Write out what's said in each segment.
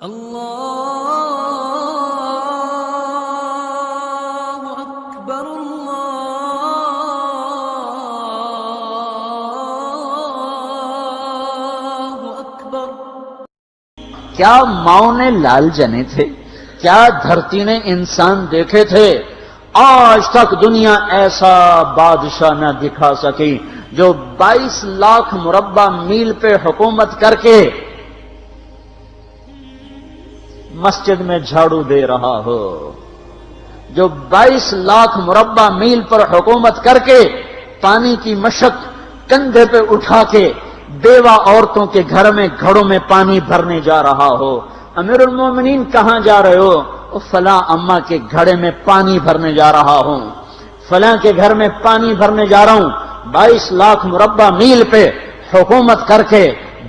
اللہ اکبر اللہ اکبر۔ کیا ماؤں نے لال جنے تھے؟ کیا دھرتی نے انسان دیکھے تھے؟ آج تک دنیا ایسا بادشاہ نہ دکھا سکی جو 22 لاکھ مربع میل پہ حکومت کر کے مسجد میں جھاڑو دے رہا ہو، جو 22 لاکھ مربع میل پر حکومت کر کے پانی کی مشق کندھے پہ اٹھا کے بیوہ عورتوں کے گھر میں گھڑوں میں پانی بھرنے جا رہا ہو۔ امیر المومنین کہاں جا رہے ہو؟ فلاں اماں کے گھڑے میں پانی بھرنے جا رہا ہوں، فلاں کے گھر میں پانی بھرنے جا رہا ہوں۔ 22 لاکھ مربع میل پہ حکومت کر کے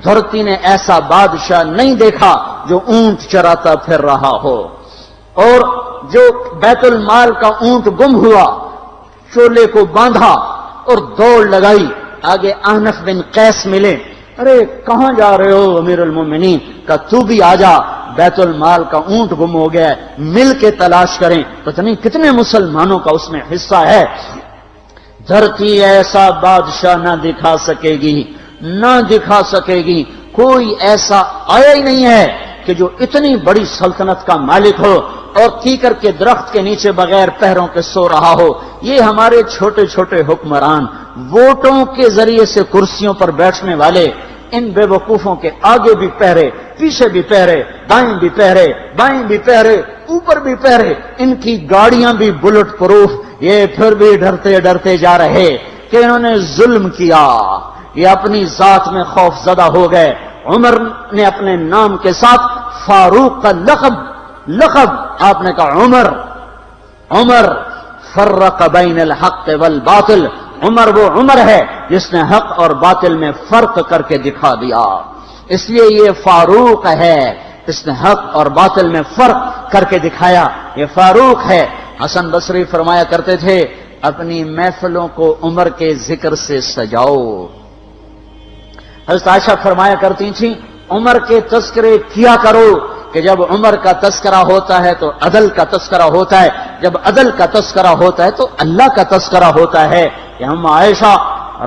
دھرتی نے ایسا بادشاہ نہیں دیکھا جو اونٹ چراتا پھر رہا ہو، اور جو بیت المال کا اونٹ گم ہوا چولے کو باندھا اور دوڑ لگائی، آگے احنف بن قیس ملے، ارے کہاں جا رہے ہو امیر المومنین؟ کہ تو بھی آجا، بیت المال کا اونٹ گم ہو گیا ہے، مل کے تلاش کریں۔ پتہ نہیں کتنے مسلمانوں کا اس میں حصہ ہے۔ دھرتی ایسا بادشاہ نہ دکھا سکے گی، نہ دکھا سکے گی، کوئی ایسا آیا ہی نہیں ہے کہ جو اتنی بڑی سلطنت کا مالک ہو اور کیکر کے درخت کے نیچے بغیر پیروں کے سو رہا ہو۔ یہ ہمارے چھوٹے چھوٹے حکمران، ووٹوں کے ذریعے سے کرسیوں پر بیٹھنے والے، ان بے وقوفوں کے آگے بھی پہرے، پیچھے بھی پہرے، دائیں بھی پہرے، بائیں بھی پہرے، اوپر بھی پہرے، ان کی گاڑیاں بھی بلٹ پروف، یہ پھر بھی ڈرتے ڈرتے جا رہے کہ انہوں نے ظلم کیا، یہ اپنی ذات میں خوف زدہ ہو گئے۔ عمر نے اپنے نام کے ساتھ فاروق کا لقب آپ نے کہا عمر فرق بین الحق والباطل، عمر وہ عمر ہے جس نے حق اور باطل میں فرق کر کے دکھا دیا، اس لیے یہ فاروق ہے، اس نے حق اور باطل میں فرق کر کے دکھایا، یہ فاروق ہے۔ حسن بصری فرمایا کرتے تھے اپنی محفلوں کو عمر کے ذکر سے سجاؤ۔ حضرت عائشہ فرمایا کرتی تھیں عمر کے تذکرے کیا کرو، کہ جب عمر کا تذکرہ ہوتا ہے تو عدل کا تذکرہ ہوتا ہے، جب عدل کا تذکرہ ہوتا ہے تو اللہ کا تذکرہ ہوتا ہے۔ کہ ہم عائشہ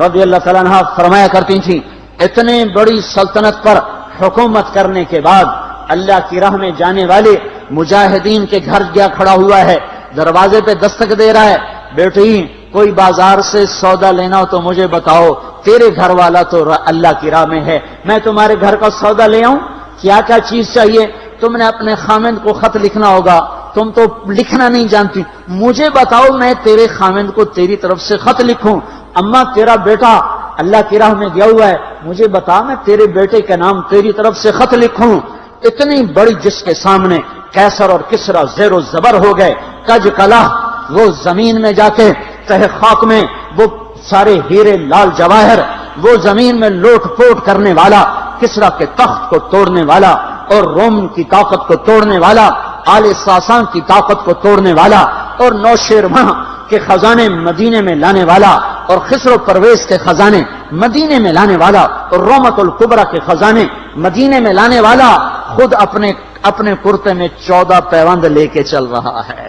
رضی اللہ تعالیٰ عنہ فرمایا کرتی تھیں اتنے بڑی سلطنت پر حکومت کرنے کے بعد اللہ کی راہ میں جانے والے مجاہدین کے گھر گیا کھڑا ہوا ہے، دروازے پہ دستک دے رہا ہے، بیٹی کوئی بازار سے سودا لینا ہو تو مجھے بتاؤ، تیرے گھر والا تو اللہ کی راہ میں ہے، میں تمہارے گھر کا سودا لے آؤں، کیا کیا چیز چاہیے؟ تم نے اپنے خامند کو خط لکھنا ہوگا، تم تو لکھنا نہیں جانتی، مجھے بتاؤ میں تیرے خامند کو تیری طرف سے خط لکھوں۔ اما تیرا بیٹا اللہ کی راہ میں گیا ہوا ہے، مجھے بتا میں تیرے بیٹے کے نام تیری طرف سے خط لکھوں۔ اتنی بڑی جس کے سامنے قیصر اور کسرا زیر و زبر ہو گئے، کج کلا، وہ زمین میں جا کے تہ خاک میں وہ سارے ہیرے لال جواہر، وہ زمین میں لوٹ پوٹ کرنے والا، کسرا کے تخت کو توڑنے والا اور روم کی طاقت کو توڑنے والا، آل ساسان کی طاقت کو توڑنے والا، اور نوشیروان کے خزانے مدینے میں لانے والا، اور خسرو پرویز کے خزانے مدینے میں لانے والا، اور رومت الکبرى کے خزانے مدینے میں لانے والا، خود اپنے کرتے میں 14 پیوند لے کے چل رہا ہے،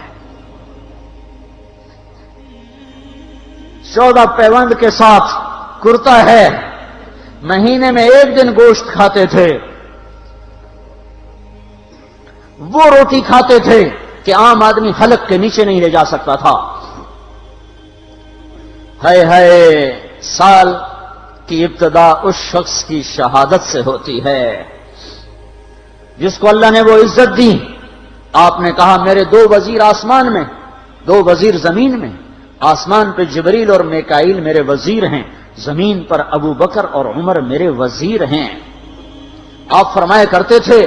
14 پیوند کے ساتھ کرتا ہے، مہینے میں 1 دن گوشت کھاتے تھے، وہ روٹی کھاتے تھے کہ عام آدمی حلق کے نیچے نہیں لے جا سکتا تھا۔ ہے سال کی ابتدا اس شخص کی شہادت سے ہوتی ہے جس کو اللہ نے وہ عزت دی۔ آپ نے کہا میرے 2 وزیر آسمان میں، 2 وزیر زمین میں، آسمان پہ جبریل اور میکائیل میرے وزیر ہیں، زمین پر ابو بکر اور عمر میرے وزیر ہیں۔ آپ فرمایا کرتے تھے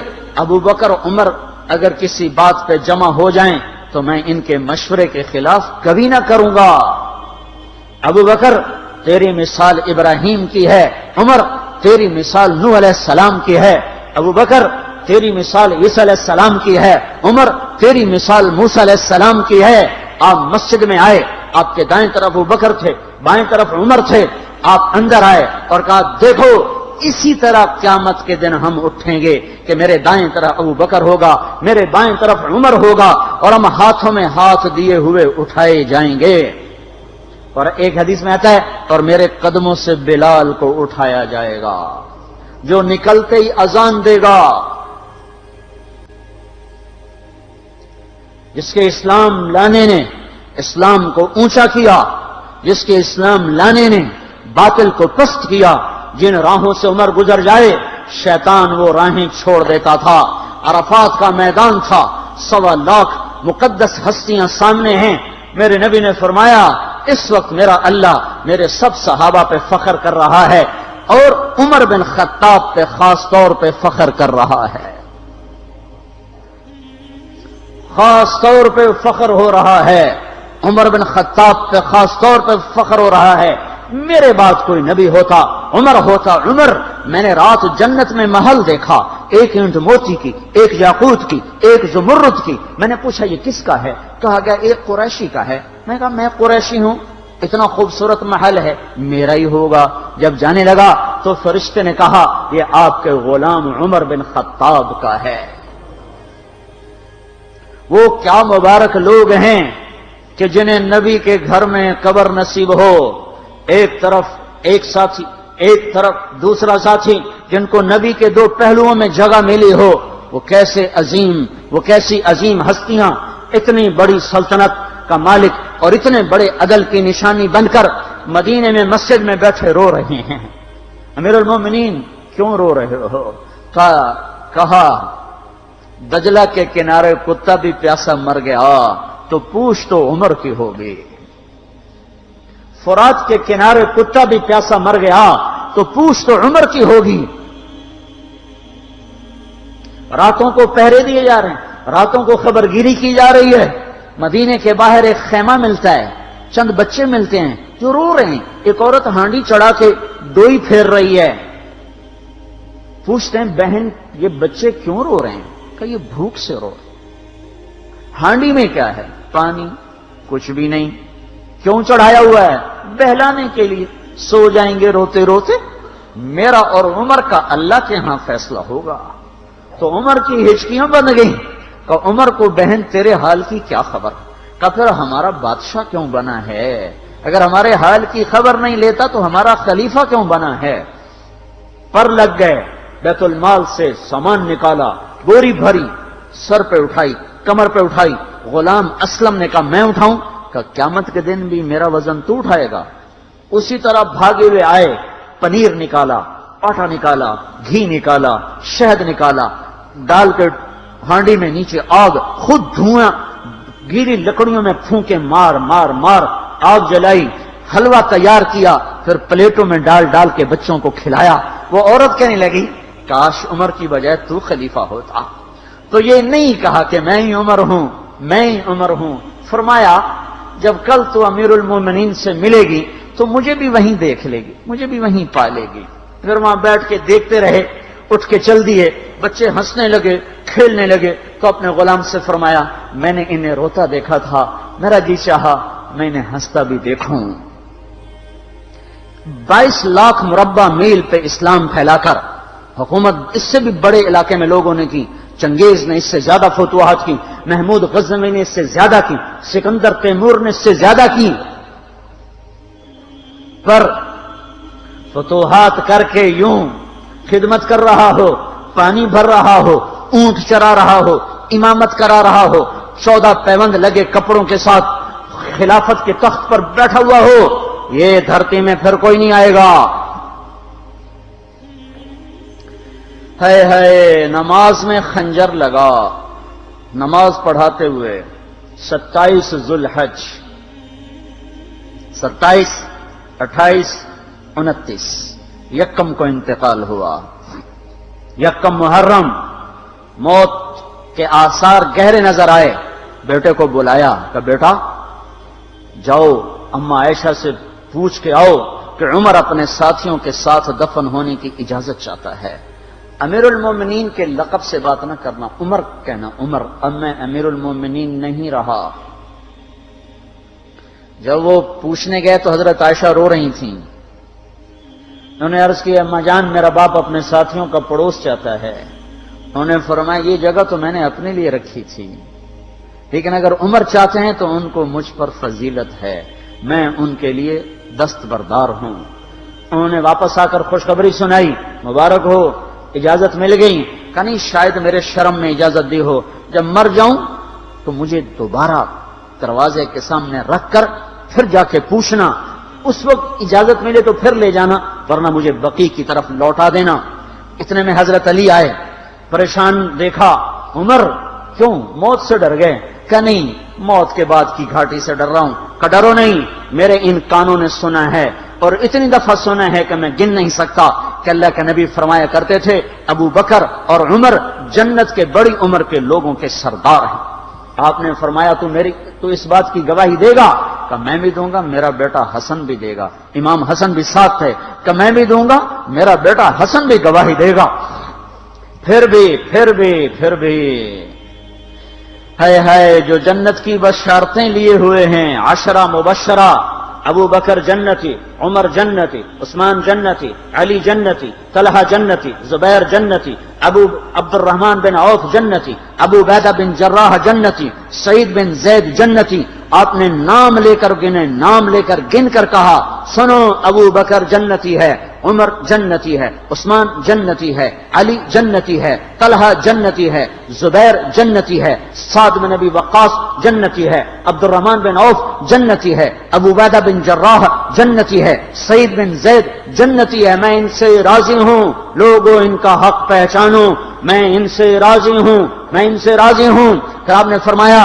ابو بکر عمر اگر کسی بات پہ جمع ہو جائیں تو میں ان کے مشورے کے خلاف کبھی نہ کروں گا۔ ابو بکر تیری مثال ابراہیم کی ہے، عمر تیری مثال نوح علیہ السلام کی ہے، ابو بکر تیری مثال عیسیٰ علیہ السلام کی ہے، عمر تیری مثال موسیٰ علیہ السلام کی ہے۔ آپ مسجد میں آئے، آپ کے دائیں طرف ابو بکر تھے، بائیں طرف عمر تھے، آپ اندر آئے اور کہا دیکھو اسی طرح قیامت کے دن ہم اٹھیں گے کہ میرے دائیں طرف ابو بکر ہوگا، میرے بائیں طرف عمر ہوگا، اور ہم ہاتھوں میں ہاتھ دیے ہوئے اٹھائے جائیں گے۔ اور ایک حدیث میں آتا ہے اور میرے قدموں سے بلال کو اٹھایا جائے گا، جو نکلتے ہی اذان دے گا۔ جس کے اسلام لانے نے اسلام کو اونچا کیا، جس کے اسلام لانے نے باطل کو پست کیا، جن راہوں سے عمر گزر جائے شیطان وہ راہیں چھوڑ دیتا تھا۔ عرفات کا میدان تھا، 1.25 لاکھ مقدس ہستیاں سامنے ہیں۔ میرے نبی نے فرمایا اس وقت میرا اللہ میرے سب صحابہ پہ فخر کر رہا ہے، اور عمر بن خطاب پہ خاص طور پہ فخر کر رہا ہے، خاص طور پہ فخر ہو رہا ہے۔ عمر بن خطاب پہ خاص طور پہ فخر ہو رہا ہے۔ میرے بعد کوئی نبی ہوتا عمر ہوتا۔ عمر، میں نے رات جنت میں محل دیکھا، ایک اینٹ موتی کی، ایک یاقوت کی، ایک زمرد کی۔ میں نے پوچھا یہ کس کا ہے؟ کہا گیا ایک قریشی کا ہے۔ میں نے کہا میں قریشی ہوں، اتنا خوبصورت محل ہے، میرا ہی ہوگا۔ جب جانے لگا تو فرشتے نے کہا یہ آپ کے غلام عمر بن خطاب کا ہے۔ وہ کیا مبارک لوگ ہیں کہ جنہیں نبی کے گھر میں قبر نصیب ہو، ایک طرف ایک ساتھی، ایک طرف دوسرا ساتھی، جن کو نبی کے دو پہلوؤں میں جگہ ملی ہو۔ وہ کیسی عظیم ہستیاں، اتنی بڑی سلطنت کا مالک اور اتنے بڑے عدل کی نشانی بن کر مدینے میں مسجد میں بیٹھے رو رہے ہیں۔ امیر المومنین کیوں رو رہے ہو؟ کہا دجلہ کے کنارے کتا بھی پیاسا مر گیا تو پوچھ تو عمر کی ہوگی، فرات کے کنارے کتا بھی پیاسا مر گیا تو پوچھ تو عمر کی ہوگی۔ راتوں کو پہرے دیے جا رہے ہیں، راتوں کو خبر گیری کی جا رہی ہے۔ مدینے کے باہر ایک خیمہ ملتا ہے، چند بچے ملتے ہیں جو رو رہے ہیں۔ ایک عورت ہانڈی چڑھا کے ڈوئی پھیر رہی ہے۔ پوچھتے ہیں بہن یہ بچے کیوں رو رہے ہیں؟ کہ یہ بھوک سے رو رہے ہیں۔ ہانڈی میں کیا ہے؟ پانی، کچھ بھی نہیں۔ کیوں چڑھایا ہوا ہے؟ بہلانے کے لیے۔ سو جائیں گے روتے روتے، میرا اور عمر کا اللہ کے ہاں فیصلہ ہوگا۔ تو عمر کی ہچکیاں بن گئی کہ عمر کو بہن تیرے حال کی کیا خبر؟ کہ پھر ہمارا بادشاہ کیوں بنا ہے؟ اگر ہمارے حال کی خبر نہیں لیتا تو ہمارا خلیفہ کیوں بنا ہے؟ پر لگ گئے، بیت المال سے سامان نکالا، بوری بھری، سر پہ اٹھائی، کمر پہ اٹھائی۔ غلام اسلم نے کہا میں اٹھاؤں؟ کہ قیامت کے دن بھی میرا وزن تو اٹھائے گا۔ اسی طرح بھاگے ہوئے آئے، پنیر نکالا، آٹا نکالا، گھی نکالا، شہد نکالا، ڈال کے ہانڈی میں نیچے آگ، خود دھواں گیلی لکڑیوں میں پھونکے مار مار مار آگ جلائی، حلوہ تیار کیا، پھر پلیٹوں میں ڈال ڈال کے بچوں کو کھلایا۔ وہ عورت کہنے لگی کاش عمر کی بجائے تو خلیفہ ہوتا۔ تو یہ نہیں کہا کہ میں ہی عمر ہوں، میں ہی عمر ہوں۔ فرمایا جب کل تو امیر المومنین سے ملے گی تو مجھے بھی وہیں دیکھ لے گی، مجھے بھی وہیں پا لے گی۔ پھر وہاں بیٹھ کے دیکھتے رہے، اٹھ کے چل دیے۔ بچے ہنسنے لگے، کھیلنے لگے، تو اپنے غلام سے فرمایا میں نے انہیں روتا دیکھا تھا، میرا جی چاہا میں انہیں ہنستا بھی دیکھوں۔ 22 لاکھ مربع میل پہ اسلام پھیلا کر حکومت اس سے بھی بڑے علاقے میں لوگوں نے کی۔ چنگیز نے اس سے زیادہ فتوحات کی، محمود غزنوی نے اس سے زیادہ کی، سکندر تیمور نے اس سے زیادہ کی۔ پر فتوحات کر کے یوں خدمت کر رہا ہو، پانی بھر رہا ہو، اونٹ چرا رہا ہو، امامت کرا رہا ہو، 14 پیوند لگے کپڑوں کے ساتھ خلافت کے تخت پر بیٹھا ہوا ہو، یہ دھرتی میں پھر کوئی نہیں آئے گا۔ ہے نماز میں خنجر لگا، نماز پڑھاتے ہوئے 27 ذوالحج، 27، 28، 29 یکم کو انتقال ہوا۔ یکم محرم موت کے آثار گہرے نظر آئے۔ بیٹے کو بلایا کہ بیٹا جاؤ اما عائشہ سے پوچھ کے آؤ کہ عمر اپنے ساتھیوں کے ساتھ دفن ہونے کی اجازت چاہتا ہے۔ امیر المومنین کے لقب سے بات نہ کرنا، عمر کہنا۔ عمر، اب میں امیر المومنین نہیں رہا۔ جب وہ پوچھنے گئے تو حضرت عائشہ رو رہی تھیں۔ انہوں نے عرض کی اما جان میرا باپ اپنے ساتھیوں کا پڑوس چاہتا ہے. انہوں نے فرمایا یہ جگہ تو میں نے اپنے لیے رکھی تھی لیکن اگر عمر چاہتے ہیں تو ان کو مجھ پر فضیلت ہے, میں ان کے لیے دستبردار ہوں. انہوں نے واپس آ کر خوشخبری سنائی, مبارک ہو اجازت مل گئی. کہ نہیں شاید میرے شرم میں اجازت دی ہو, جب مر جاؤں تو مجھے دوبارہ دروازے کے سامنے رکھ کر پھر جا کے پوچھنا, اس وقت اجازت ملے تو پھر لے جانا ورنہ مجھے بقی کی طرف لوٹا دینا. اتنے میں حضرت علی آئے, پریشان دیکھا. عمر کیوں موت سے ڈر گئے؟ کہ نہیں موت کے بعد کی گھاٹی سے ڈر رہا ہوں. کہ ڈرو نہیں, میرے ان کانوں نے سنا ہے اور اتنی دفعہ سنا ہے کہ میں گن نہیں سکتا کہ اللہ کے نبی فرمایا کرتے تھے ابو بکر اور عمر جنت کے بڑی عمر کے لوگوں کے سردار ہیں. آپ نے فرمایا تو اس بات کی گواہی دے گا؟ کہ میں بھی دوں گا, میرا بیٹا حسن بھی دے گا. امام حسن بھی ساتھ تھے. کہ میں بھی دوں گا, میرا بیٹا حسن بھی گواہی دے گا. پھر بھی ہے جو جنت کی بشارتیں لیے ہوئے ہیں, 10 مبشرہ, ابو بکر جنتی, عمر جنتی, عثمان جنتی, علی جنتی, طلحہ جنتی, زبیر جنتی, ابو عبد الرحمن بن عوف جنتی, ابو عبیدہ بن جراح جنتی, سعید بن زید جنتی. آپ نے نام لے کر گنے, نام لے کر گن کر کہا سنو ابو بکر جنتی ہے, عمر جنتی ہے, عثمان جنتی ہے, علی جنتی ہے, طلحہ جنتی ہے, زبیر جنتی ہے, سعد بن ابی وقاص جنتی ہے, عبد الرحمن بن عوف جنتی ہے, ابو عبیدہ بن جراح جنتی ہے, سعید بن زید جنتی ہے. میں ان سے راضی ہوں, لوگوں ان کا حق پہچانو, میں ان سے راضی ہوں, میں ان سے راضی ہوں. پھر آپ نے فرمایا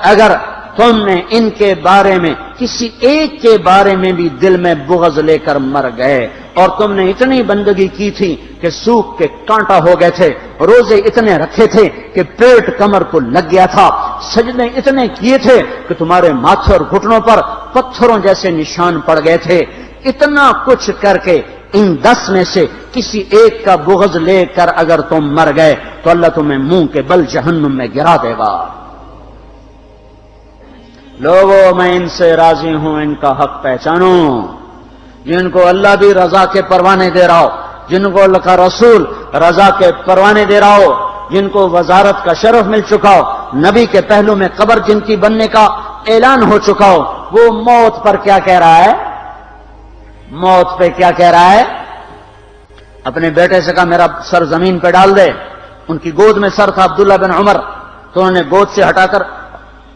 اگر تم نے ان کے بارے میں کسی ایک کے بارے میں بھی دل میں بغض لے کر مر گئے اور تم نے اتنی بندگی کی تھی کہ سوکھ کے کانٹا ہو گئے تھے, روزے اتنے رکھے تھے کہ پیٹ کمر کو لگ گیا تھا, سجدے اتنے کیے تھے کہ تمہارے ماتھے اور گھٹنوں پر پتھروں جیسے نشان پڑ گئے تھے, اتنا کچھ کر کے ان 10 میں سے کسی ایک کا بغض لے کر اگر تم مر گئے تو اللہ تمہیں منہ کے بل جہنم میں گرا دے گا. لوگوں میں ان سے راضی ہوں, ان کا حق پہچانو. جن کو اللہ بھی رضا کے پروانے دے رہا ہو, جن کو اللہ کا رسول رضا کے پروانے دے رہا ہو, جن کو وزارت کا شرف مل چکا ہو, نبی کے پہلو میں قبر جن کی بننے کا اعلان ہو چکا ہو, وہ موت پر کیا کہہ رہا ہے؟ موت پہ کیا کہہ رہا ہے؟ اپنے بیٹے سے کہا میرا سر زمین پہ ڈال دے. ان کی گود میں سر تھا عبداللہ بن عمر, تو انہوں نے گود سے ہٹا کر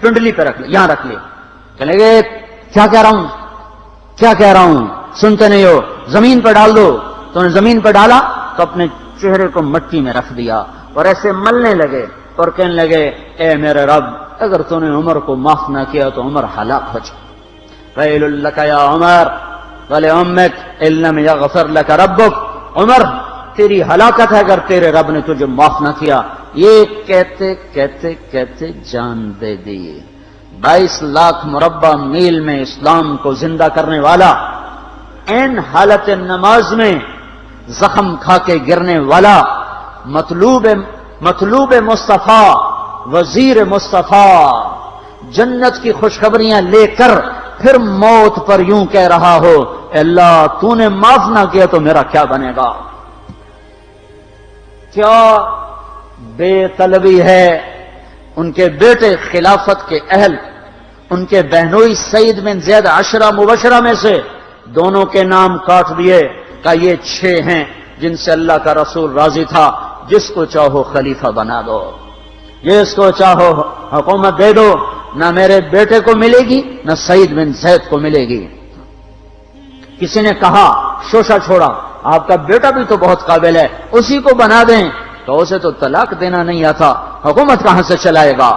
پنڈلی پہ رکھ لیا, یہاں رکھ لیا. چلے گئے کیا کہہ رہا ہوں سنتے نہیں ہو, زمین پہ ڈال دو. تو انہوں نے زمین پہ ڈالا تو اپنے چہرے کو مٹی میں رکھ دیا اور ایسے ملنے لگے اور کہنے لگے اے میرے رب اگر تو نے عمر کو معاف نہ کیا تو عمر ہلاک ہو جائے. ویل لک یا عمر ولامک ان لم یغفر لک ربک, عمر تیری ہلاکت ہے اگر تیرے رب نے تجھے معاف نہ کیا. یہ کہتے جان دے دی. 22 لاکھ مربع میل میں اسلام کو زندہ کرنے والا, این حالت نماز میں زخم کھا کے گرنے والا, مطلوب مصطفیٰ, وزیر مصطفیٰ, جنت کی خوشخبریاں لے کر پھر موت پر یوں کہہ رہا ہو اللہ تو نے معاف نہ کیا تو میرا کیا بنے گا. کیا بے طلبی ہے. ان کے بیٹے خلافت کے اہل, ان کے بہنوئی سعید بن زید 10 مبشرہ میں سے دونوں کے نام کاٹ دیے کہ یہ 6 ہیں جن سے اللہ کا رسول راضی تھا, جس کو چاہو خلیفہ بنا دو, جس کو چاہو حکومت دے دو, نہ میرے بیٹے کو ملے گی نہ سعید بن زید کو ملے گی. کسی نے کہا شوشہ چھوڑا, آپ کا بیٹا بھی تو بہت قابل ہے, اسی کو بنا دیں. تو اسے تو طلاق دینا نہیں آتا, حکومت کہاں سے چلائے گا.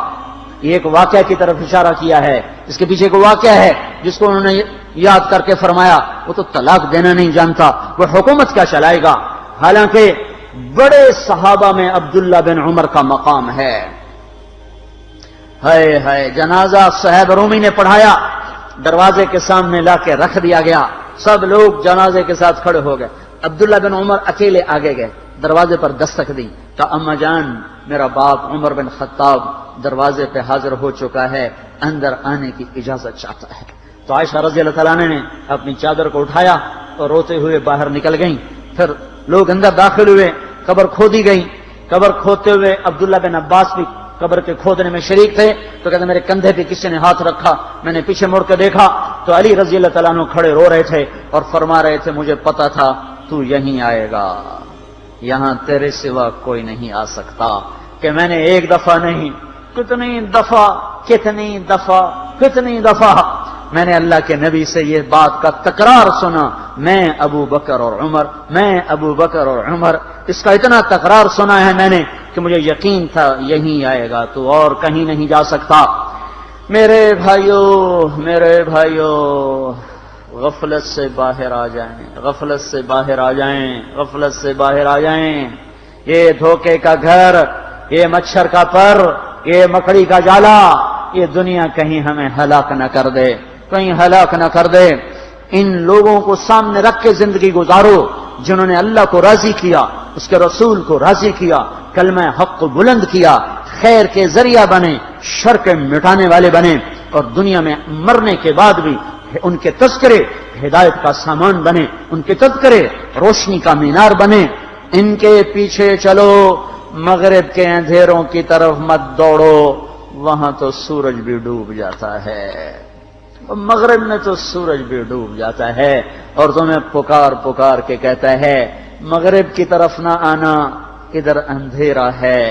یہ ایک واقعہ کی طرف اشارہ کیا ہے, اس کے پیچھے ایک واقعہ ہے جس کو انہوں نے یاد کر کے فرمایا وہ تو طلاق دینا نہیں جانتا, وہ حکومت کیا چلائے گا. حالانکہ بڑے صحابہ میں عبداللہ بن عمر کا مقام ہے. ہے جنازہ صہیب رومی نے پڑھایا, دروازے کے سامنے لا کے رکھ دیا گیا, سب لوگ جنازے کے ساتھ کھڑے ہو گئے. عبداللہ بن عمر اکیلے آگے گئے, دروازے پر دستک دی کہ اما جان میرا باپ عمر بن خطاب دروازے پہ حاضر ہو چکا ہے, اندر آنے کی اجازت چاہتا ہے. تو عائشہ رضی اللہ تعالیٰ نے اپنی چادر کو اٹھایا اور روتے ہوئے باہر نکل گئیں. پھر لوگ اندر داخل ہوئے, قبر کھودی گئی. قبر کھودتے ہوئے عبداللہ بن عباس بھی قبر کے کھودنے میں شریک تھے. تو کہتے میرے کندھے پہ کسی نے ہاتھ رکھا, میں نے پیچھے مڑ کے دیکھا تو علی رضی اللہ تعالیٰ عنہ کھڑے رو رہے تھے اور فرما رہے تھے مجھے پتا تھا تو یہیں آئے گا, یہاں تیرے سوا کوئی نہیں آ سکتا. کہ میں نے ایک دفعہ نہیں, کتنی دفعہ میں نے اللہ کے نبی سے یہ بات کا تکرار سنا, میں ابو بکر اور عمر, اس کا اتنا تکرار سنا ہے میں نے کہ مجھے یقین تھا یہیں آئے گا, تو اور کہیں نہیں جا سکتا. میرے بھائیو غفلت سے باہر آ جائیں. یہ دھوکے کا گھر, یہ مچھر کا پر, یہ مکڑی کا جالا, یہ دنیا کہیں ہمیں ہلاک نہ کر دے. ان لوگوں کو سامنے رکھ کے زندگی گزارو جنہوں نے اللہ کو راضی کیا, اس کے رسول کو راضی کیا, کلمہ حق کو بلند کیا, خیر کے ذریعہ بنے, شر کے مٹانے والے بنے, اور دنیا میں مرنے کے بعد بھی ان کے تذکرے ہدایت کا سامان بنے, ان کے تذکرے روشنی کا مینار بنے. ان کے پیچھے چلو, مغرب کے اندھیروں کی طرف مت دوڑو, وہاں تو سورج بھی ڈوب جاتا ہے, مغرب میں تو سورج بھی ڈوب جاتا ہے. اور تمہیں پکار کے کہتا ہے مغرب کی طرف نہ آنا, ادھر اندھیرا ہے,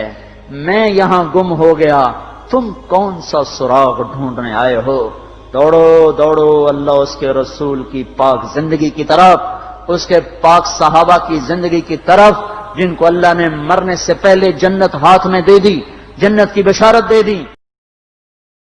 میں یہاں گم ہو گیا, تم کون سا سراغ ڈھونڈنے آئے ہو؟ دوڑو اللہ اس کے رسول کی پاک زندگی کی طرف, اس کے پاک صحابہ کی زندگی کی طرف, جن کو اللہ نے مرنے سے پہلے جنت ہاتھ میں دے دی, جنت کی بشارت دے دی.